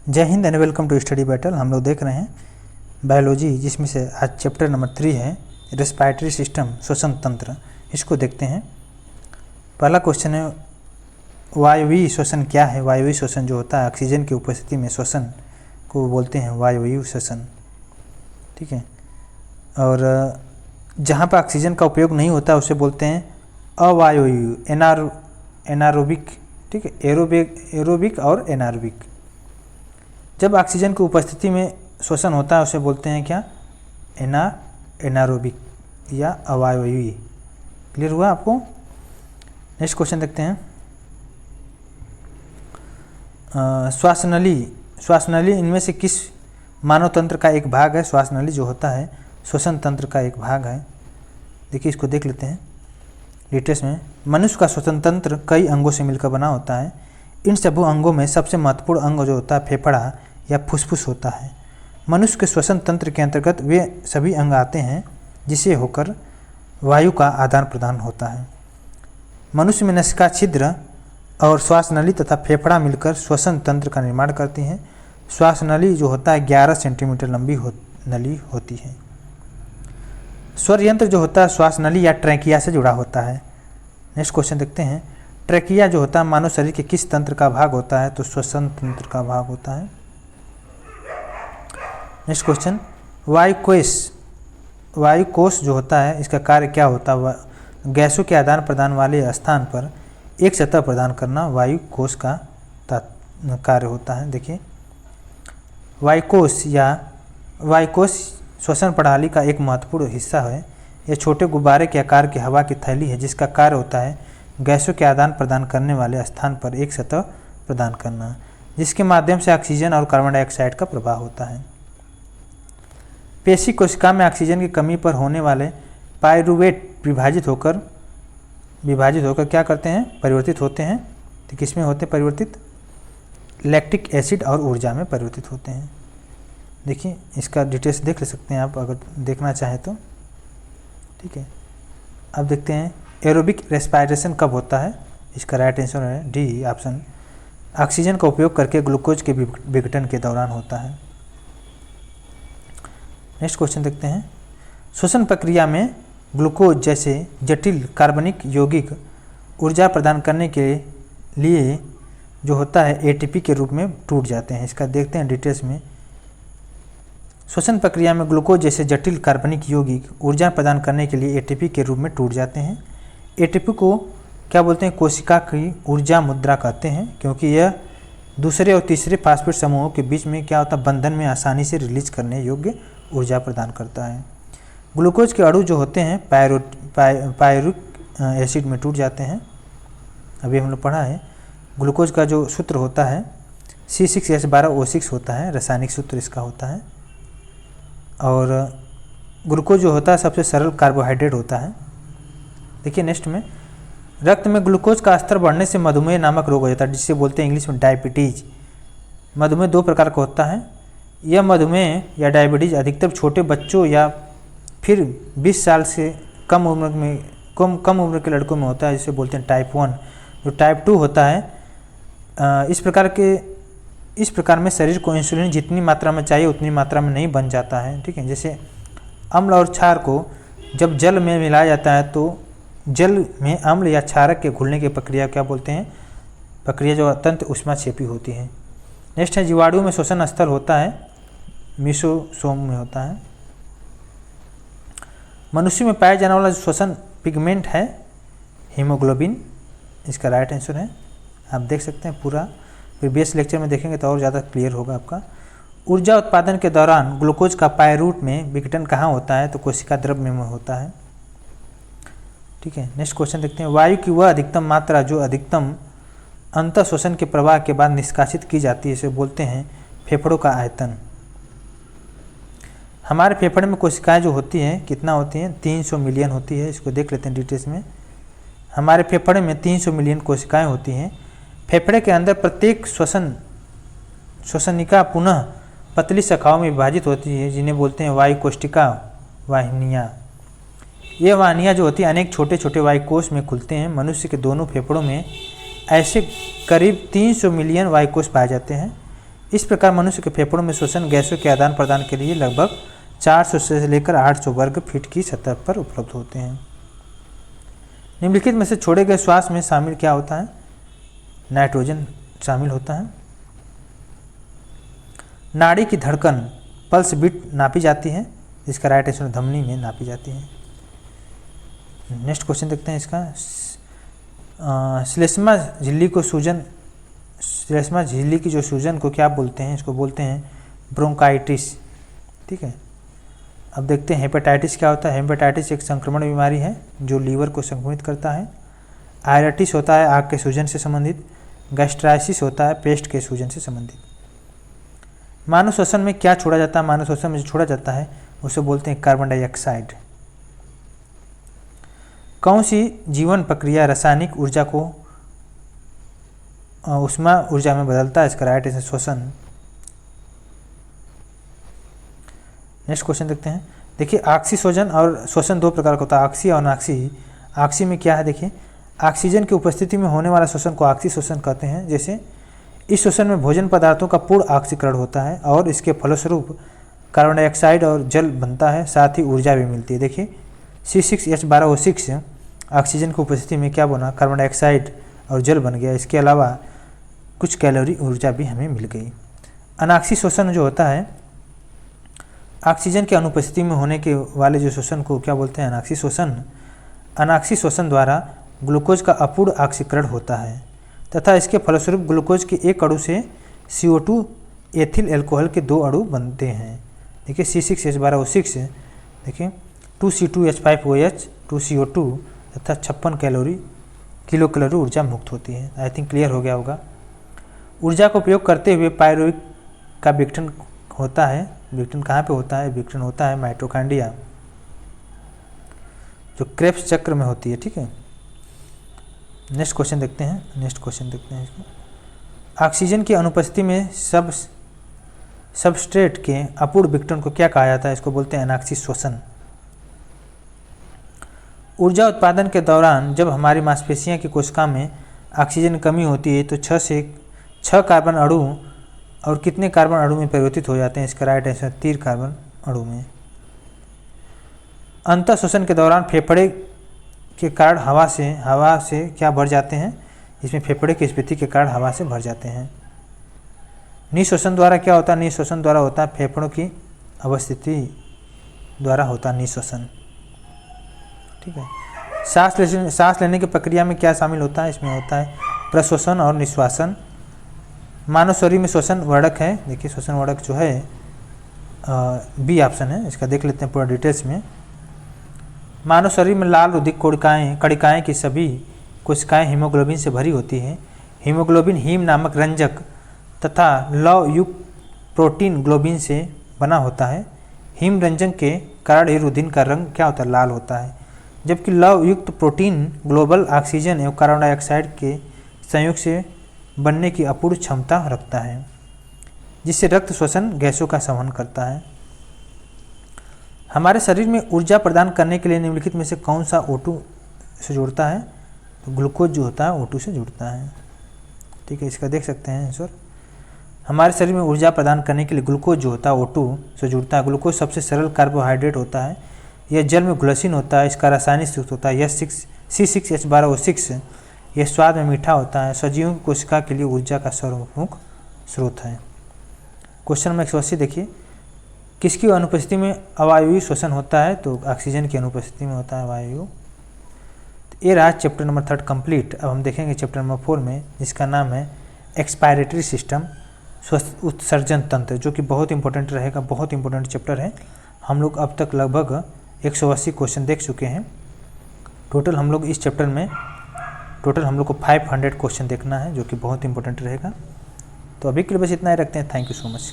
जय Hind and welcome to study battle. हम लोग देख रहे हैं बायोलॉजी, जिसमें से आज चैप्टर नंबर 3 है रेस्पिरेटरी सिस्टम, श्वसन तंत्र। इसको देखते हैं। पहला क्वेश्चन है वायवीय श्वसन क्या है। वायवीय श्वसन जो होता है ऑक्सीजन की उपस्थिति में श्वसन को बोलते हैं वायवीय श्वसन। ठीक है। और जहाँ पर ऑक्सीजन का उपयोग नहीं होता उसे बोलते हैं अवायवीय, एनारोबिक। ठीक है, एरोबिक और एनारोबिक। जब ऑक्सीजन की उपस्थिति में श्वसन होता है उसे बोलते हैं क्या, एनारोबिक या अवायवीय। क्लियर हुआ आपको। नेक्स्ट क्वेश्चन देखते हैं। श्वासनली इनमें से किस मानव तंत्र का एक भाग है। श्वासनली जो होता है श्वसन तंत्र का एक भाग है। देखिए, इसको देख लेते हैं डिटेल्स में। मनुष्य का श्वसन तंत्र कई अंगों से मिलकर बना होता है। इन सभी अंगों में सबसे महत्वपूर्ण अंग जो होता है फेफड़ा या फुसफुस होता है। मनुष्य के श्वसन तंत्र के अंतर्गत वे सभी अंग आते हैं जिसे होकर वायु का आदान प्रदान होता है। मनुष्य में नासिका छिद्र और श्वासनली तथा फेफड़ा मिलकर श्वसन तंत्र का निर्माण करती हैं। श्वासनली जो होता है 11 सेंटीमीटर लंबी नली होती है। स्वर यंत्र जो होता है श्वासनली या ट्रैकिया से जुड़ा होता है। नेक्स्ट क्वेश्चन देखते हैं। ट्रैकिया जो होता है मानव शरीर के किस तंत्र का भाग होता है, तो श्वसन तंत्र का भाग होता है। Next question. वायुकोश जो होता है इसका कार्य क्या होता है। गैसों के आदान प्रदान वाले स्थान पर एक सतह प्रदान करना वायुकोश का कार्य होता है। देखिए, वायुकोश श्वसन प्रणाली का एक महत्वपूर्ण हिस्सा है। यह छोटे गुब्बारे के आकार की हवा की थैली है जिसका कार्य होता है गैसों के आदान प्रदान करने वाले स्थान पर एक सतह प्रदान करना, जिसके माध्यम से ऑक्सीजन और कार्बन डाइऑक्साइड का प्रवाह होता है। पेशी कोशिका में ऑक्सीजन की कमी पर होने वाले पायरुवेट विभाजित होकर क्या करते हैं, परिवर्तित होते हैं। तो किसमें होते हैं परिवर्तित, लैक्टिक एसिड और ऊर्जा में परिवर्तित होते हैं। देखिए, इसका डिटेल्स देख ले सकते हैं आप अगर देखना चाहें तो। ठीक है, अब देखते हैं एरोबिक रेस्पिरेशन कब होता है। इसका राइट आंसर है डी ऑप्शन, ऑक्सीजन का उपयोग करके ग्लूकोज के विघटन के दौरान होता है। नेक्स्ट क्वेश्चन देखते हैं। श्वसन प्रक्रिया में ग्लूकोज जैसे जटिल कार्बनिक यौगिक ऊर्जा प्रदान करने के लिए जो होता है एटीपी के रूप में टूट जाते हैं। इसका देखते हैं डिटेल्स में। श्वसन प्रक्रिया में ग्लूकोज जैसे जटिल कार्बनिक यौगिक ऊर्जा प्रदान करने के लिए एटीपी के रूप में टूट जाते हैं। एटीपी को क्या बोलते हैं, कोशिका की ऊर्जा मुद्रा कहते हैं, क्योंकि यह दूसरे और तीसरे फास्फेट समूहों के बीच में क्या होता है, बंधन में आसानी से रिलीज करने योग्य ऊर्जा प्रदान करता है। ग्लूकोज के अणु जो होते हैं पायरुविक एसिड में टूट जाते हैं। अभी हम लोग पढ़ा है ग्लूकोज का जो सूत्र होता है C6H12O6 होता है, रासायनिक सूत्र इसका होता है। और ग्लूकोज जो होता है सबसे सरल कार्बोहाइड्रेट होता है। देखिए नेक्स्ट में, रक्त में ग्लूकोज का स्तर बढ़ने से मधुमेह नामक रोग हो जाता है, जिसे बोलते हैं इंग्लिश में डायबिटीज। मधुमेह 2 प्रकार का होता है। यह मधुमेह या डायबिटीज अधिकतर छोटे बच्चों या फिर 20 साल से कम उम्र के लड़कों में होता है, जिसे बोलते हैं टाइप 1। जो टाइप 2 होता है इस प्रकार में शरीर को इंसुलिन जितनी मात्रा में चाहिए उतनी मात्रा में नहीं बन जाता है। ठीक है, जैसे अम्ल और क्षार को जब जल में मिलाया जाता है तो जल में अम्ल या क्षारक के घुलने की प्रक्रिया क्या बोलते हैं, प्रक्रिया जो अत्यंत ऊष्माक्षेपी होती है। नेक्स्ट है जीवाणु में श्वसन स्थल होता है, मीसोसोम में होता है। मनुष्य में पाया जाने वाला श्वसन पिगमेंट है हीमोग्लोबिन। इसका राइट आंसर है। आप देख सकते हैं पूरा, प्रीवियस लेक्चर में देखेंगे तो और ज़्यादा क्लियर होगा आपका। ऊर्जा उत्पादन के दौरान ग्लूकोज का पायरूट में विघटन कहाँ होता है, तो कोशिका द्रव्य में होता है। ठीक है, नेक्स्ट क्वेश्चन देखते हैं। वायु की वह अधिकतम मात्रा जो अधिकतम अंतः श्वसन के प्रवाह के बाद निष्कासित की जाती है, इसे बोलते हैं फेफड़ों का आयतन। हमारे फेफड़े में कोशिकाएं जो होती हैं कितना होती हैं, 300 मिलियन होती है। इसको देख लेते हैं डिटेल्स में। हमारे फेफड़े में 300 मिलियन कोशिकाएं होती हैं। फेफड़े के अंदर प्रत्येक श्वसनिका पुनः पतली शाखाओं में विभाजित होती है, जिन्हें बोलते हैं वायुकोष्ठिका वाहिनियाँ। ये वाहिनियाँ जो होती हैं अनेक छोटे छोटे वायुकोश में खुलते हैं। मनुष्य के दोनों फेफड़ों में ऐसे करीब 300 मिलियन वायुकोश पाए जाते हैं। इस प्रकार मनुष्य के फेफड़ों में श्वसन गैसों के आदान प्रदान के लिए लगभग 400 से लेकर 800 वर्ग फीट की सतह पर उपलब्ध होते हैं। निम्नलिखित में से छोड़े गए श्वास में शामिल क्या होता है? नाइट्रोजन शामिल होता है। नाड़ी की धड़कन पल्स बीट नापी जाती है, इसका राइट आंसर धमनी में नापी जाती है। नेक्स्ट क्वेश्चन देखते हैं इसका। श्लेष्मा झिल्ली को सूजन, श्लेष्मा झिल्ली की जो सूजन को क्या बोलते हैं? इसको बोलते हैं ब्रोंकाइटिस। ठीक है, अब देखते हैं हेपेटाइटिस क्या होता है। हेपेटाइटिस एक संक्रमण बीमारी है जो लीवर को संक्रमित करता है। आयराइटिस होता है आग के सूजन से संबंधित। गैस्ट्राइसिस होता है पेस्ट के सूजन से संबंधित। मानव श्वसन में क्या छोड़ा जाता है? मानव श्वसन में जो छोड़ा जाता है उसे बोलते हैं कार्बन डाइऑक्साइड। कौन सी जीवन प्रक्रिया रासायनिक ऊर्जा को ऊष्मा ऊर्जा में बदलता है? इसका राइट आंसर श्वसन। नेक्स्ट क्वेश्चन देखते हैं। देखिए ऑक्सीजन और श्वसन दो प्रकार का होता है, ऑक्सी और अनाक्सी। ऑक्सी में क्या है? देखिए ऑक्सीजन की उपस्थिति में होने वाला श्वसन को ऑक्सी श्वसन कहते हैं। जैसे इस श्वसन में भोजन पदार्थों का पूर्ण ऑक्सीकरण होता है और इसके फलस्वरूप कार्बन डाइऑक्साइड और जल बनता है, साथ ही ऊर्जा भी मिलती है। देखिए C6H12O6 ऑक्सीजन की उपस्थिति में क्या बना? कार्बन डाइऑक्साइड और जल बन गया। इसके अलावा कुछ कैलोरी ऊर्जा भी हमें मिल गई। अनाक्सी श्वसन जो होता है, ऑक्सीजन की अनुपस्थिति में होने के वाले जो श्वसन को क्या बोलते हैं? अनाक्सी श्वसन। अनाक्सी श्वसन द्वारा ग्लूकोज का अपूर्ण ऑक्सीकरण होता है तथा इसके फलस्वरूप ग्लूकोज के एक अणु से CO2 एथिल एल्कोहल के दो अणु बनते हैं। देखिए C6H12O6, देखिए 2C2H5OH 2CO2 तथा 56 किलो कैलोरी ऊर्जा मुक्त होती है। आई थिंक क्लियर हो गया होगा। ऊर्जा का उपयोग करते हुए पायरुविक का विघटन होता है। विघटन कहाँ पे होता है? विघटन होता है माइटोकॉन्ड्रिया जो क्रेब्स चक्र में होती है। ठीक है, नेक्स्ट क्वेश्चन देखते हैं। इसको ऑक्सीजन की अनुपस्थिति में सबस्ट्रेट के अपूर्ण विघटन को क्या कहा जाता है? इसको बोलते हैं अनाक्सी श्वसन। ऊर्जा उत्पादन के दौरान जब हमारी मांसपेशियां की कोशिका में ऑक्सीजन की कमी होती है तो 6 कार्बन अणु और कितने कार्बन अणु में परिवर्तित हो जाते हैं? इसका राइट आंसर 3 कार्बन अणु में। अंतः श्वसन के दौरान फेफड़े के कारण हवा से क्या भर जाते हैं? इसमें फेफड़े की स्फीति के कारण हवा से भर जाते हैं। निःश्वसन द्वारा क्या होता है? निःश्वसन द्वारा होता है फेफड़ों की अवस्थिति द्वारा होता है निःश्वसन। ठीक है, सांस लेने की प्रक्रिया में क्या शामिल होता है? इसमें होता है प्रश्वसन और निश्वासन। मानव शरीर में श्वसन वर्धक है। देखिए श्वसन वर्धक जो है बी ऑप्शन है, इसका देख लेते हैं पूरा डिटेल्स में। मानव शरीर में लाल रुधिर कणिकाएँ की सभी कोशिकाएं हीमोग्लोबिन से भरी होती हैं। हीमोग्लोबिन हीम नामक रंजक तथा लवण युक्त प्रोटीन ग्लोबिन से बना होता है। हीम रंजक के कारण ही रुधिर का रंग क्या होता है? लाल होता है, जबकि लवण युक्त प्रोटीन ग्लोबल ऑक्सीजन एवं कार्बन डाइऑक्साइड के संयोग से बनने की अपूर्ण क्षमता रखता है, जिससे रक्त श्वसन गैसों का संवहन करता है। हमारे शरीर में ऊर्जा प्रदान करने के लिए निम्नलिखित में से कौन सा O2 से जुड़ता है? तो ग्लूकोज जो होता है O2 से जुड़ता है। ठीक है, इसका देख सकते हैं आंसर। हमारे शरीर में ऊर्जा प्रदान करने के लिए ग्लूकोज जो होता है O2 से जुड़ता है। ग्लूकोज सबसे सरल कार्बोहाइड्रेट होता है। यह जल में घुलनशील होता है। इसका रासायनिक सूत्र होता है C6H12O6। यह स्वाद में मीठा होता है। सजीवों की कोशिका के लिए ऊर्जा का सर्वप्रमुख स्रोत है। क्वेश्चन नंबर 180 देखिए, किसकी अनुपस्थिति में अवायवीय श्वसन होता है? तो ऑक्सीजन की अनुपस्थिति में होता है अवायवीय। ये रहा चैप्टर नंबर 3 कंप्लीट। अब हम देखेंगे चैप्टर नंबर 4 में, जिसका नाम है एक्सपायरेटरी सिस्टम, उत्सर्जन तंत्र, जो कि बहुत इंपॉर्टेंट रहेगा। बहुत इंपॉर्टेंट चैप्टर है। हम लोग अब तक लगभग 180 क्वेश्चन देख चुके हैं। टोटल हम लोग इस चैप्टर में हम लोग को 500 क्वेश्चन देखना है, जो कि बहुत इंपॉर्टेंट रहेगा। तो अभी के लिए बस इतना ही रखते हैं। Thank you so much.